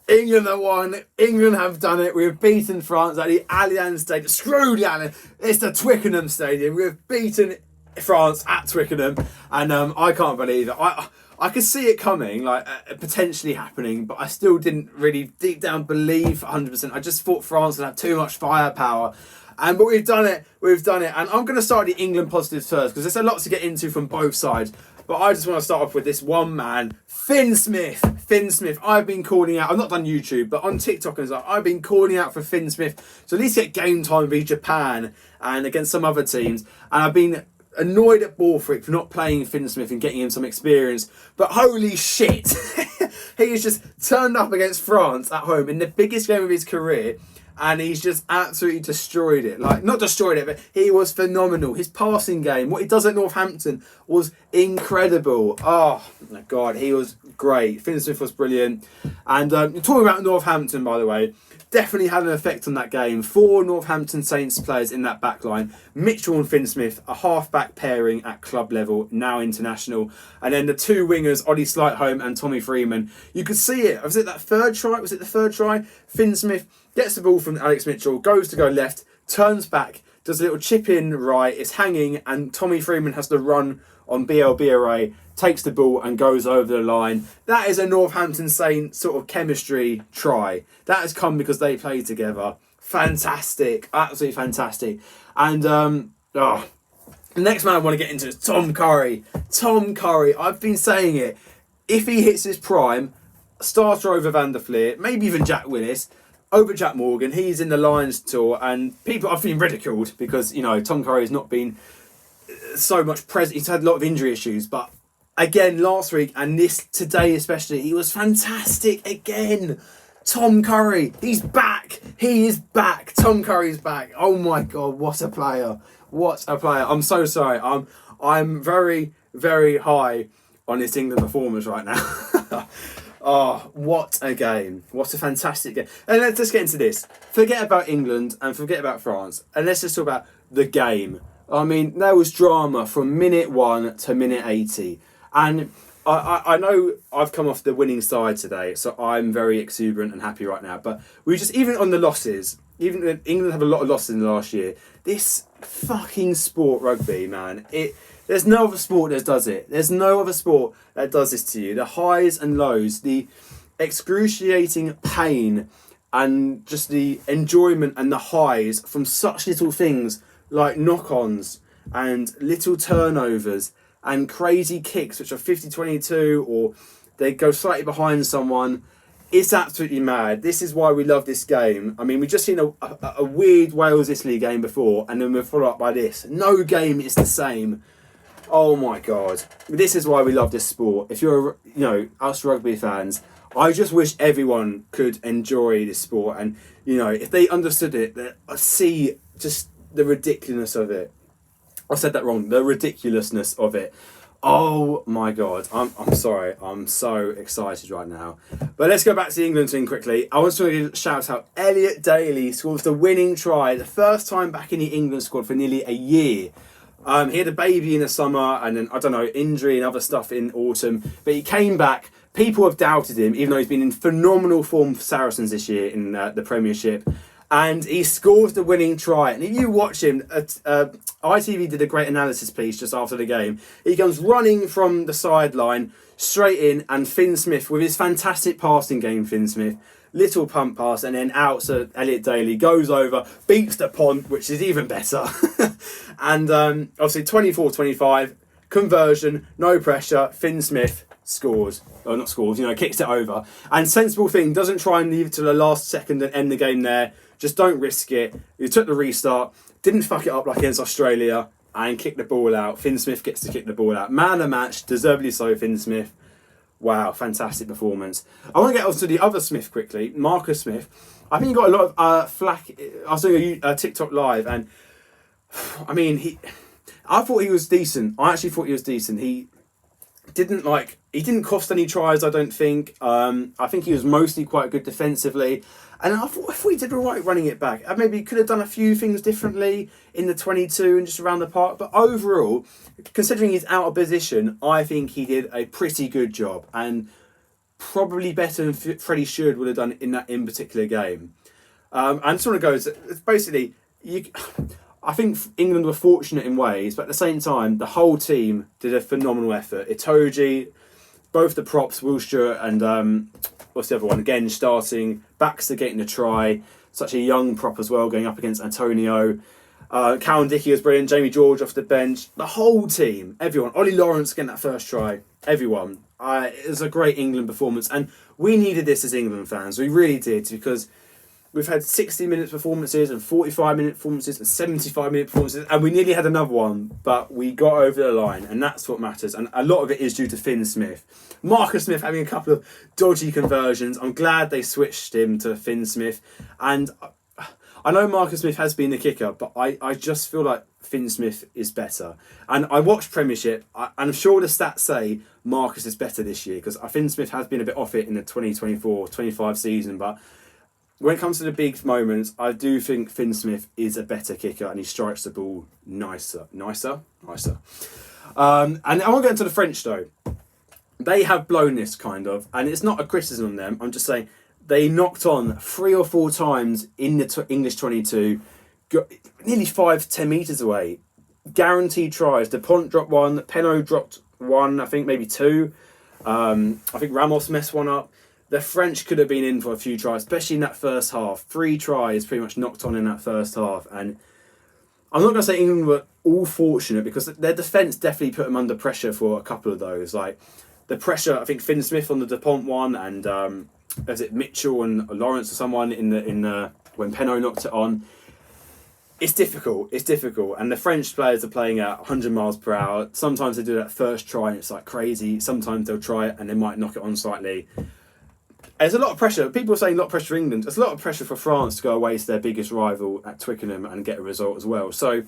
England have won. England have done it. We've beaten France at the Allianz Stadium. Screw the Allianz. It's the Twickenham Stadium. We've beaten France at Twickenham, and I can't believe it. I could see it coming, like potentially happening, but I still didn't really deep down believe 100%. I just thought France would have too much firepower. But we've done it. And I'm going to start the England positives first because there's a lot to get into from both sides. But I just want to start off with this one man, Finn Smith. Finn Smith. I've been calling out. I've not done YouTube, but on TikTok and stuff, I've been calling out for Finn Smith to at least get game time with Japan and against some other teams. And I've been annoyed at Borthwick for not playing Finn Smith and getting him some experience. But holy shit, he has just turned up against France at home in the biggest game of his career. And he's just absolutely destroyed it. Like, not destroyed it, but he was phenomenal. His passing game, what he does at Northampton, was incredible. Oh, my God, he was great. Finn Smith was brilliant. And talking about Northampton, by the way, definitely had an effect on that game. 4 Northampton Saints players in that back line. Mitchell and Finn Smith, a half-back pairing at club level, now international. And then the 2 wingers, Ollie Slightholme and Tommy Freeman. You could see it. Was it that third try? Was it the third try? Finn Smith gets the ball from Alex Mitchell, goes to go left, turns back, does a little chip in right, it's hanging, and Tommy Freeman has to run on BLBRA, takes the ball and goes over the line. That is a Northampton Saint sort of chemistry try. That has come because they played together. Fantastic, absolutely fantastic. And the next man I want to get into is Tom Curry. Tom Curry, I've been saying it. If he hits his prime, starter over Van der Fleer, maybe even Jack Willis, over Jack Morgan. He's in the Lions tour, and people have been ridiculed because, you know, Tom Curry has not been so much present. He's had a lot of injury issues, but again, last week and this today especially, he was fantastic again. Tom Curry, he's back. He is back. Tom Curry's back. Oh my God, what a player. What a player. I'm so sorry. I'm very, very high on this England performance right now. Oh, what a game. What a fantastic game. And let's just get into this. Forget about England and forget about France. And let's just talk about the game. I mean, there was drama from minute 1 to minute 80. And I know I've come off the winning side today, so I'm very exuberant and happy right now. But we just, even on the losses, even though England have a lot of losses in the last year, this fucking sport, rugby, man, there's no other sport that does it. There's no other sport that does this to you. The highs and lows, the excruciating pain, and just the enjoyment and the highs from such little things like knock-ons and little turnovers and crazy kicks, which are 50-22, or they go slightly behind someone. It's absolutely mad. This is why we love this game. I mean, we've just seen a weird Wales-Italy game before, and then we're followed up by this. No game is the same. Oh my God. This is why we love this sport. If you're, us rugby fans, I just wish everyone could enjoy this sport. And, if they understood it, see just the ridiculousness of it. I said that wrong. The ridiculousness of it. Oh my God. I'm sorry. I'm so excited right now. But let's go back to the England team quickly. I want to give a shout out. Elliot Daly scores the winning try. The first time back in the England squad for nearly a year. He had a baby in the summer and then, injury and other stuff in autumn. But he came back. People have doubted him, even though he's been in phenomenal form for Saracens this year in the Premiership. And he scores the winning try. And if you watch him, ITV did a great analysis piece just after the game. He comes running from the sideline, straight in, and Finn Smith, with his fantastic passing game, Finn Smith, little pump pass, and then out to Elliot Daly, goes over, beats the pont, which is even better. And obviously 24-25, conversion, no pressure, Finn Smith scores. Or not scores, kicks it over. And sensible thing, doesn't try and leave it to the last second and end the game there. Just don't risk it. He took the restart, didn't fuck it up like against Australia, and kicked the ball out. Finn Smith gets to kick the ball out. Man of the match, deservedly so, Finn Smith. Wow, fantastic performance. I want to get on to the other Smith quickly, Marcus Smith. I think he got a lot of flack. I was doing a TikTok live, and I mean, I thought he was decent. I actually thought he was decent. He didn't cost any tries, I don't think. I think he was mostly quite good defensively. And I thought if we did all right running it back, I maybe could have done a few things differently in the 22 and just around the park. But overall, considering he's out of position, I think he did a pretty good job. And probably better than Freddie Stewart would have done in that in particular game. And I just want to go, it's basically, I think England were fortunate in ways, but at the same time, the whole team did a phenomenal effort. Itoje, both the props, Will Stewart and what's the other one? Again, starting, Baxter getting a try, such a young prop as well, going up against Antonio. Callum Dickey was brilliant, Jamie George off the bench. The whole team, everyone. Ollie Lawrence getting that first try, everyone. It was a great England performance, and we needed this as England fans. We really did, because we've had 60-minute performances and 45-minute performances and 75-minute performances, and we nearly had another one, but we got over the line, and that's what matters. And a lot of it is due to Finn Smith. Marcus Smith having a couple of dodgy conversions. I'm glad they switched him to Finn Smith. And I know Marcus Smith has been the kicker, but I just feel like Finn Smith is better. And I watched Premiership, and I'm sure the stats say Marcus is better this year, because Finn Smith has been a bit off it in the 2024-25 season, but when it comes to the big moments, I do think Finn Smith is a better kicker, and he strikes the ball nicer. And I want to get into the French, though. They have blown this, kind of, and it's not a criticism on them. I'm just saying they knocked on 3 or 4 times in the English 22, got nearly 5-10 metres away. Guaranteed tries. Dupont dropped one, Penaud dropped one, I think maybe 2. I think Ramos messed one up. The French could have been in for a few tries, especially in that first half. 3 tries pretty much knocked on in that first half. And I'm not going to say England were all fortunate, because their defence definitely put them under pressure for a couple of those. Like the pressure, I think Finn Smith on the Dupont one, and is it Mitchell and Lawrence or someone in the when Penaud knocked it on. It's difficult, and the French players are playing at 100 miles per hour. Sometimes they do that first try and it's like crazy. Sometimes they'll try it and they might knock it on slightly. There's a lot of pressure. People are saying a lot of pressure for England. There's a lot of pressure for France to go away to their biggest rival at Twickenham and get a result as well. So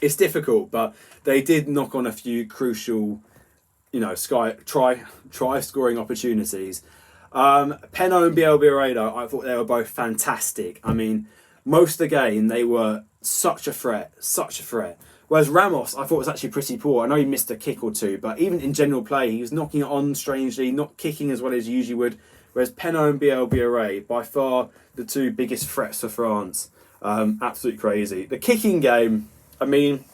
it's difficult, but they did knock on a few crucial, try scoring opportunities. Penaud and Bielbiareda, I thought they were both fantastic. I mean, most of the game they were such a threat. Whereas Ramos, I thought was actually pretty poor. I know he missed a kick or two, but even in general play, he was knocking it on strangely, not kicking as well as he usually would. Whereas Penaud and Bielbiareda, by far the 2 biggest threats for France. Absolutely crazy. The kicking game, I mean,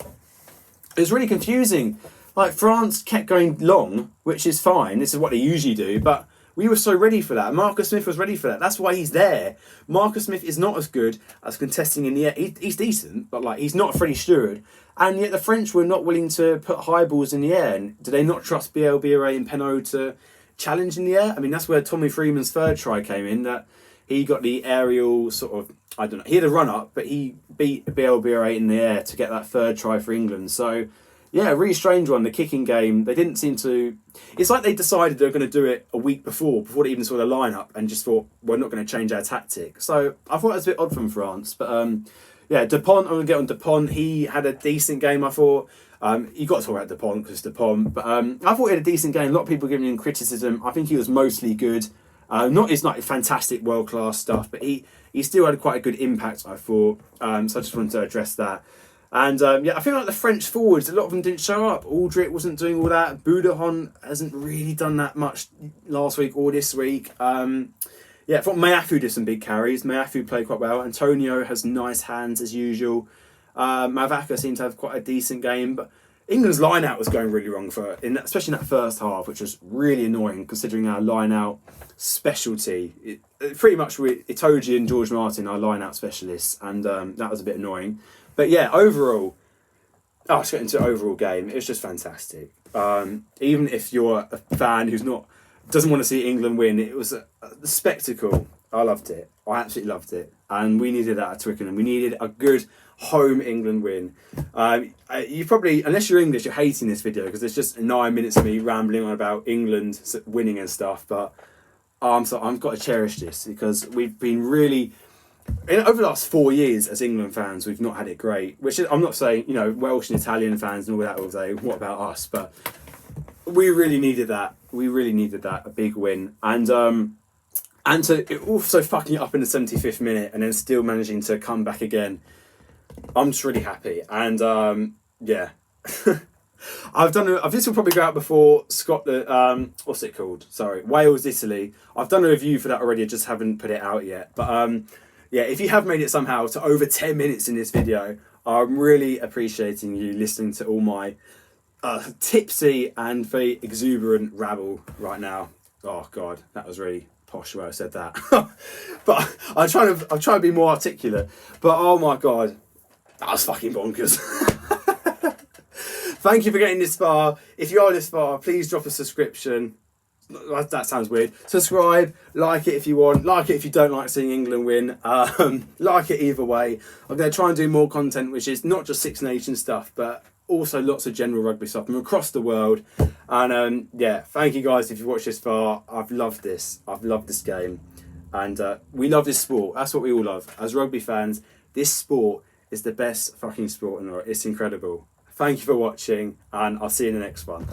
it was really confusing. Like, France kept going long, which is fine. This is what they usually do, but we were so ready for that. Marcus Smith was ready for that. That's why he's there. Marcus Smith is not as good as contesting in the air. He's decent, but he's not Freddie Stewart. And yet the French were not willing to put high balls in the air. And do they not trust Bielbiareda and Penaud to challenge in the air? I mean, that's where Tommy Freeman's third try came in, that he got the aerial sort of, I don't know, he had a run up, but he beat Bielbiareda in the air to get that third try for England. So yeah, a really strange one. The kicking game, they didn't seem to, it's like they decided they were going to do it a week before they even saw the lineup, and just thought, we're not going to change our tactic. So I thought it was a bit odd from France, but yeah, Dupont, I'm going to get on Dupont. He had a decent game, I thought. You got to talk about Dupont because Dupont, but I thought he had a decent game. A lot of people giving him criticism. I think he was mostly good. Not his fantastic world class stuff, but he still had quite a good impact, I thought. So I just wanted to address that. And yeah, I feel like the French forwards, a lot of them didn't show up. Aldrit wasn't doing all that. Boudehon hasn't really done that much last week or this week. Yeah, I thought Mayafu did some big carries. Mayafu played quite well. Antonio has nice hands as usual. Mavaka seemed to have quite a decent game, but England's line-out was going really wrong especially in that first half, which was really annoying considering our line-out specialty. Pretty much Itoje and George Martin are line-out specialists, and that was a bit annoying. But yeah, overall, let's get into the overall game. It was just fantastic. Even if you're a fan doesn't want to see England win, it was a spectacle. I loved it. I absolutely loved it. And we needed that at Twickenham. We needed a good home England win. You probably, unless you're English, you're hating this video because there's just 9 minutes of me rambling on about England winning and stuff. But I've got to cherish this because we've been really, over the last 4 years as England fans, we've not had it great. Which is, I'm not saying, Welsh and Italian fans and all that will say, what about us? But we really needed that. A big win. And to also fucking it up in the 75th minute and then still managing to come back again. I'm just really happy. And yeah, This will probably go out before Scotland. What's it called? Sorry, Wales, Italy. I've done a review for that already. I just haven't put it out yet. But yeah, if you have made it somehow to over 10 minutes in this video, I'm really appreciating you listening to all my tipsy and very exuberant rabble right now. Oh God, that was really posh where I said that. But I'm trying to be more articulate. But oh my God, that was fucking bonkers. Thank you for getting this far. If you are this far, please drop a subscription. That sounds weird. Subscribe, like it if you want, like it if you don't like seeing England win. Like it either way. I'm going to try and do more content, which is not just Six Nations stuff, but also lots of general rugby stuff from across the world. And yeah, thank you guys if you watched this far. I've loved this. I've loved this game. And we love this sport. That's what we all love. As rugby fans, this sport is the best fucking sport in the world. It's incredible. Thank you for watching, and I'll see you in the next one.